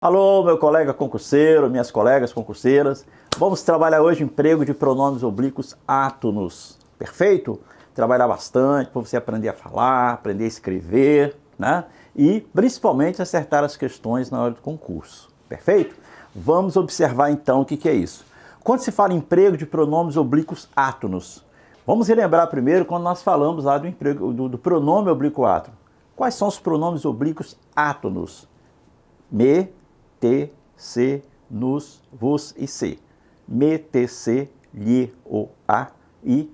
Alô, meu colega concurseiro, minhas colegas concurseiras. Vamos trabalhar hoje emprego de pronomes oblíquos átonos. Perfeito? Trabalhar bastante para você aprender a falar, aprender a escrever, né? E principalmente acertar as questões na hora do concurso. Perfeito? Vamos observar então o que é isso. Quando se fala em emprego de pronomes oblíquos átonos, vamos relembrar primeiro quando nós falamos lá do emprego do pronome oblíquo átono. Quais são os pronomes oblíquos átonos? Me, te, se, nos, vos e se. Me, te, se, lhe, o, a, e,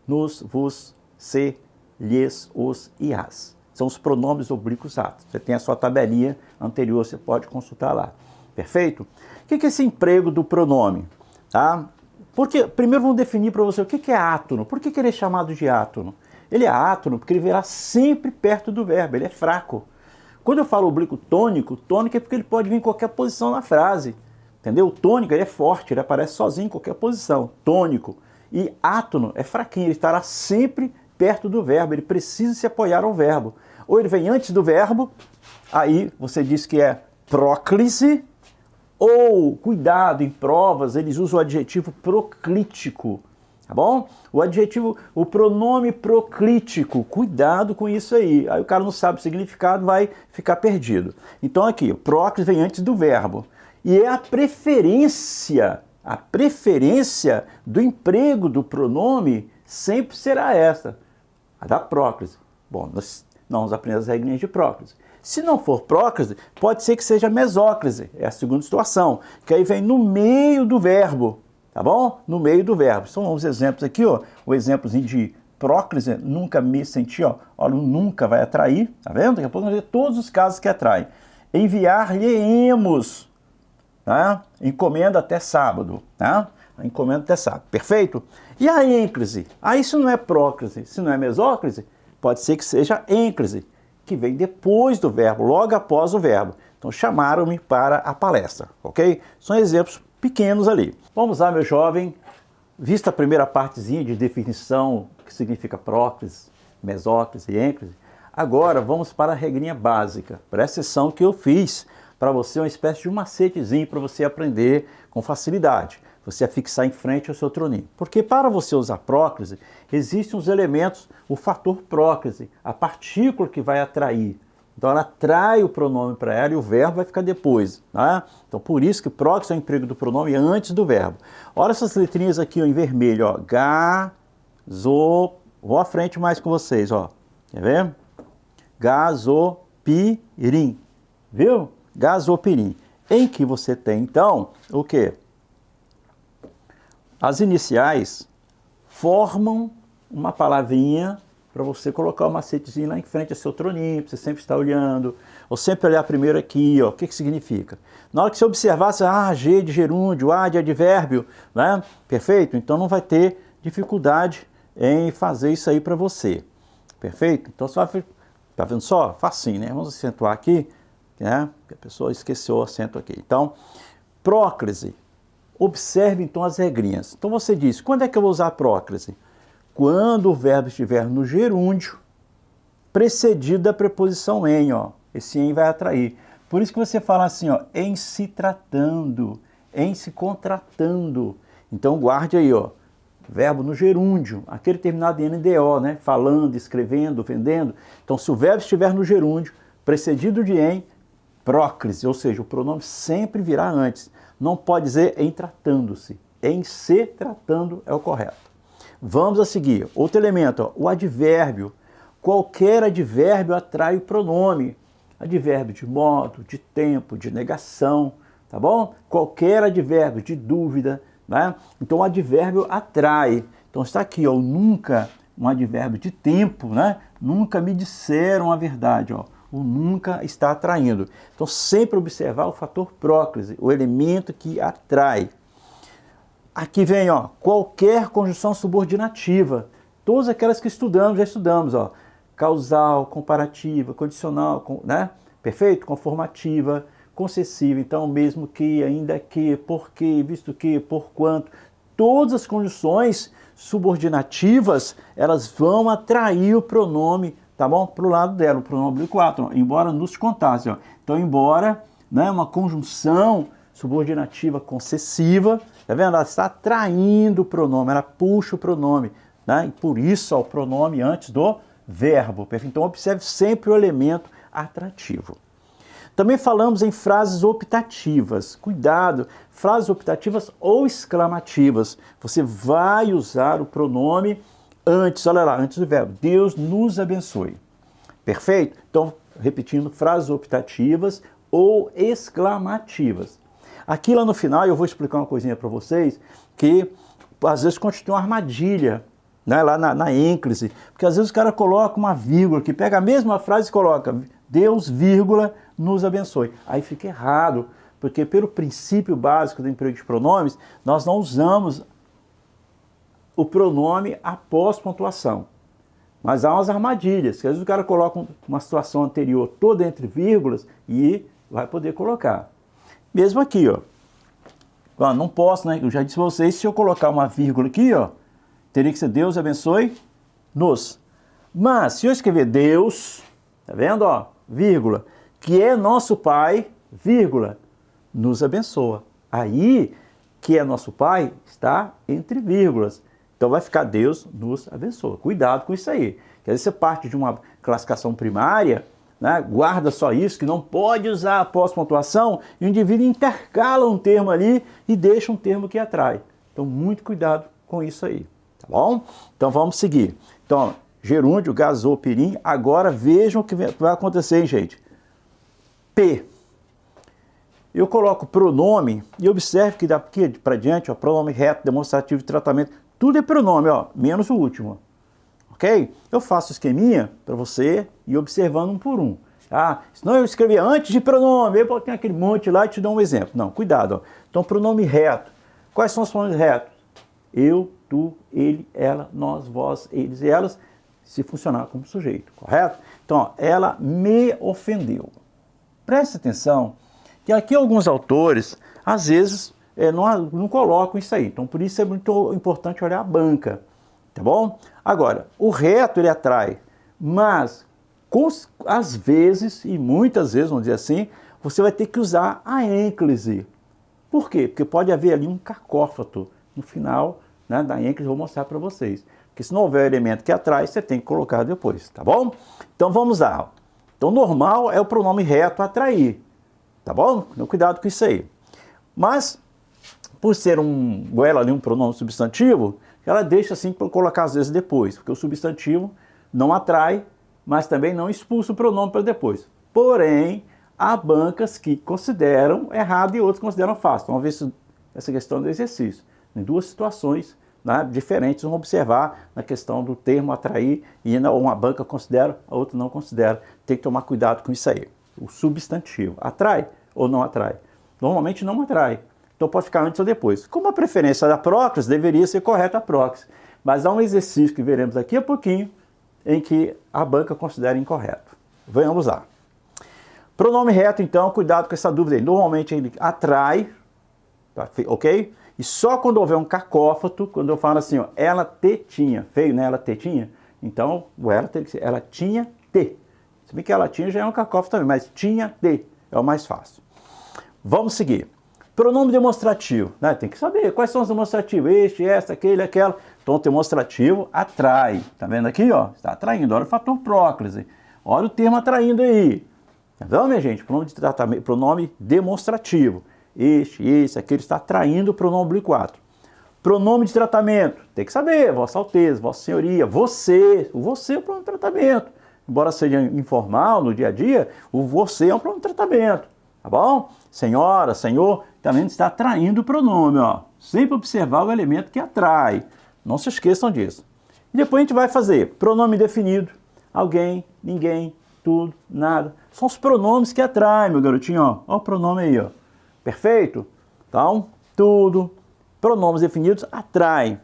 nos, vos, se, lhes, os e as. São os pronomes oblíquos átonos. Você tem a sua tabelinha anterior, você pode consultar lá. Perfeito? O que é esse emprego do pronome? Tá? Porque, primeiro vamos definir para você o que é átono. Por que ele é chamado de átono? Ele é átono porque ele virá sempre perto do verbo, ele é fraco. Quando eu falo oblíquo tônico, tônico é porque ele pode vir em qualquer posição na frase. Entendeu? O tônico ele é forte, ele aparece sozinho em qualquer posição. Tônico. E átono é fraquinho, ele estará sempre perto do verbo, ele precisa se apoiar ao verbo. Ou ele vem antes do verbo, aí você diz que é próclise, ou, cuidado, em provas, eles usam o adjetivo proclítico. Tá bom? O pronome proclítico, cuidado com isso aí. Aí o cara não sabe o significado, vai ficar perdido. Então aqui, o próclise vem antes do verbo. E é a preferência do emprego do pronome sempre será essa, a da próclise. Bom, nós vamos aprender as regrinhas de próclise. Se não for próclise, pode ser que seja mesóclise, é a segunda situação, que aí vem no meio do verbo. Tá bom? No meio do verbo. São uns exemplos aqui, ó. O exemplozinho de próclise, nunca me senti, ó. Olha, o nunca vai atrair, tá vendo? Daqui a pouco nós vamos ver todos os casos que atraem. Enviar-lhe-emos, tá? Encomenda até sábado, tá? Encomenda até sábado, perfeito? E a ênclise? Ah, isso não é próclise, se não é mesóclise, pode ser que seja ênclise, que vem depois do verbo, logo após o verbo. Então, chamaram-me para a palestra, ok? São exemplos pequenos ali. Vamos lá, meu jovem, vista a primeira partezinha de definição, que significa próclise, mesóclise e ênclise, agora vamos para a regrinha básica, presta atenção que eu fiz para você uma espécie de macetezinho para você aprender com facilidade, você afixar em frente ao seu troninho. Porque para você usar próclise, existem os elementos, o fator próclise, a partícula que vai atrair. Então ela atrai o pronome para ela e o verbo vai ficar depois. Né? Então por isso que próclise é o emprego do pronome antes do verbo. Olha essas letrinhas aqui ó, em vermelho. Ó. Vou à frente mais com vocês. Ó. Quer ver? Gasopirim. Viu? Gasopirim. Em que você tem então o quê? As iniciais formam uma palavrinha para você colocar o macetezinho lá em frente ao seu troninho, para você sempre estar olhando, ou sempre olhar primeiro aqui, ó, o que significa? Na hora que você observar, você, G de gerúndio, A de advérbio, né? Perfeito? Então não vai ter dificuldade em fazer isso aí para você, perfeito? Então você vai, tá vendo só? Facinho, né? Vamos acentuar aqui, né? Porque a pessoa esqueceu o acento aqui. Então, próclise, observe então as regrinhas. Então você diz, quando é que eu vou usar próclise? Quando o verbo estiver no gerúndio, precedido da preposição em, ó. Esse em vai atrair. Por isso que você fala assim, ó, em se tratando, em se contratando. Então guarde aí, ó, verbo no gerúndio, aquele terminado em NDO, né? Falando, escrevendo, vendendo. Então se o verbo estiver no gerúndio, precedido de em, próclise, ou seja, o pronome sempre virá antes. Não pode dizer em tratando-se. Em se tratando é o correto. Vamos a seguir. Outro elemento, ó, o advérbio. Qualquer advérbio atrai o pronome. Advérbio de modo, de tempo, de negação, tá bom? Qualquer advérbio de dúvida, né? Então o advérbio atrai. Então está aqui, ó, nunca, um advérbio de tempo, né? Nunca me disseram a verdade, ó. O nunca está atraindo. Então sempre observar o fator próclise, o elemento que atrai. Aqui vem, ó, qualquer conjunção subordinativa. Todas aquelas que estudamos, já estudamos, ó. Causal, comparativa, condicional, né? Perfeito? Conformativa, concessiva. Então, mesmo que, ainda que, porque, visto que, porquanto. Todas as conjunções subordinativas, elas vão atrair o pronome, tá bom? Para o lado dela, o pronome oblíquo átono, embora nos contasse, ó. Então, embora né? Uma conjunção subordinativa concessiva, tá vendo? Ela está atraindo o pronome, ela puxa o pronome, né? E por isso ó, o pronome antes do verbo. Então observe sempre o elemento atrativo. Também falamos em frases optativas. Cuidado, frases optativas ou exclamativas. Você vai usar o pronome antes, olha lá, antes do verbo. Deus nos abençoe. Perfeito? Então, repetindo, frases optativas ou exclamativas. Aqui lá no final eu vou explicar uma coisinha para vocês que às vezes constitui uma armadilha, né, lá na ênclise, porque às vezes o cara coloca uma vírgula, que pega a mesma frase e coloca Deus, vírgula, nos abençoe. Aí fica errado, porque pelo princípio básico do emprego de pronomes, nós não usamos o pronome após pontuação. Mas há umas armadilhas, que às vezes o cara coloca uma situação anterior toda entre vírgulas e vai poder colocar. Mesmo aqui, ó. Não posso, né? Eu já disse para vocês, se eu colocar uma vírgula aqui, ó, teria que ser Deus abençoe nos. Mas se eu escrever Deus, tá vendo, ó, vírgula, que é nosso Pai, vírgula, nos abençoa. Aí, que é nosso Pai, está entre vírgulas. Então vai ficar Deus nos abençoa. Cuidado com isso aí. Quer dizer, você parte de uma classificação primária, né, guarda só isso, que não pode usar após pontuação, e o indivíduo intercala um termo ali e deixa um termo que atrai. Então, muito cuidado com isso aí, tá bom? Então, vamos seguir. Então, gerúndio, gasou, pirim. Agora, vejam o que vai acontecer, hein, gente. P. Eu coloco pronome e observe que daqui para diante, ó, pronome reto, demonstrativo de tratamento, tudo é pronome, ó, menos o último. Ok? Eu faço esqueminha para você ir observando um por um. Ah, senão eu escrevia antes de pronome, eu tenho aquele monte lá e te dou um exemplo. Não, cuidado. Ó. Então, pronome reto. Quais são os pronomes retos? Eu, tu, ele, ela, nós, vós, eles e elas, se funcionar como sujeito, correto? Então, ó, ela me ofendeu. Preste atenção que aqui alguns autores, às vezes, não colocam isso aí. Então, por isso é muito importante olhar a banca. Tá bom? Agora, o reto ele atrai, mas às vezes, e muitas vezes, vamos dizer assim, você vai ter que usar a ênclise. Por quê? Porque pode haver ali um cacófato no final, né, da ênclise, vou mostrar para vocês. Porque se não houver elemento que atrai, você tem que colocar depois, tá bom? Então vamos lá. Então normal é o pronome reto atrair, tá bom? Então, cuidado com isso aí. Mas, por ser ela ali um pronome substantivo, ela deixa assim para colocar às vezes depois, porque o substantivo não atrai, mas também não expulsa o pronome para depois. Porém, há bancas que consideram errado e outros consideram fácil. Então, vamos ver essa questão do exercício. Em duas situações, né, diferentes, vamos observar na questão do termo atrair, e uma banca considera, a outra não considera. Tem que tomar cuidado com isso aí. O substantivo atrai ou não atrai? Normalmente não atrai. Então pode ficar antes ou depois. Como a preferência da próclise, deveria ser correta a próclise. Mas há um exercício que veremos daqui a pouquinho em que a banca considera incorreto. Vamos lá. Pronome reto, então, cuidado com essa dúvida aí. Normalmente ele atrai, tá, ok? E só quando houver um cacófato, quando eu falo assim, ó, ela te tinha, feio, né? Ela te tinha. Então, o ela tem que ser, ela tinha te. Se bem que ela tinha já é um cacófato também, mas tinha te é o mais fácil. Vamos seguir. Pronome demonstrativo, né? Tem que saber quais são os demonstrativos, este, esta, aquele, aquela. Então, o demonstrativo atrai. Tá vendo aqui, ó? Está atraindo. Olha o fator próclise. Olha o termo atraindo aí. Tá vendo, minha gente? Pronome de tratamento, pronome demonstrativo. Este, esse, aquele está atraindo o pronome oblíquo. Pronome de tratamento. Tem que saber. Vossa Alteza, Vossa Senhoria, você. O você é o pronome de tratamento. Embora seja informal no dia a dia, o você é um pronome de tratamento. Tá bom? Senhora, senhor, também está atraindo o pronome, ó. Sempre observar o elemento que atrai. Não se esqueçam disso. E depois a gente vai fazer pronome definido. Alguém, ninguém, tudo, nada. São os pronomes que atraem, meu garotinho, ó. Ó o pronome aí, ó. Perfeito? Então, tudo. Pronomes definidos atraem.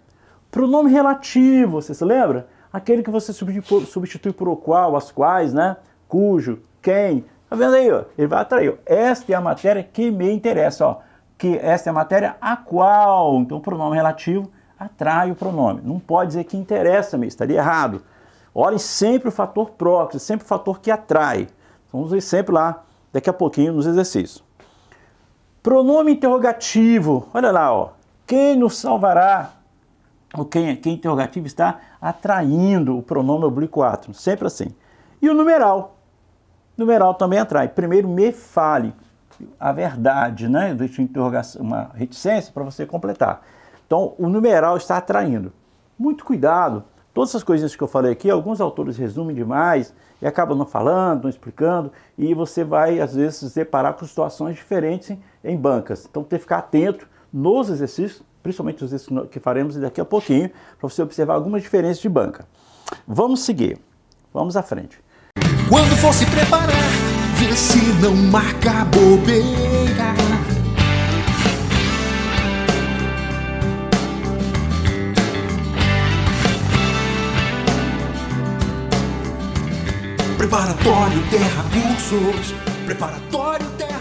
Pronome relativo, você se lembra? Aquele que você substitui por o qual, as quais, né? Cujo, quem. Tá vendo aí, ó? Ele vai atrair. Esta é a matéria que me interessa, ó. Que esta é a matéria a qual. Então, o pronome relativo atrai o pronome. Não pode dizer que interessa-me, estaria errado. Olhem sempre o fator próximo, sempre o fator que atrai. Vamos ver sempre lá, daqui a pouquinho, nos exercícios. Pronome interrogativo, olha lá, ó. Quem nos salvará? O quem interrogativo está atraindo o pronome oblíquo átono, sempre assim. E o numeral. Numeral também atrai. Primeiro, me fale a verdade, né? Eu deixo uma reticência para você completar. Então, o numeral está atraindo. Muito cuidado. Todas essas coisinhas que eu falei aqui, alguns autores resumem demais e acabam não falando, não explicando, e você vai, às vezes, se deparar com situações diferentes em bancas. Então, tem que ficar atento nos exercícios, principalmente os exercícios que faremos daqui a pouquinho, para você observar algumas diferenças de banca. Vamos seguir. Vamos à frente. Quando for se preparar, vê se não marca bobeira. Preparatório Terra Cursos. Preparatório Terra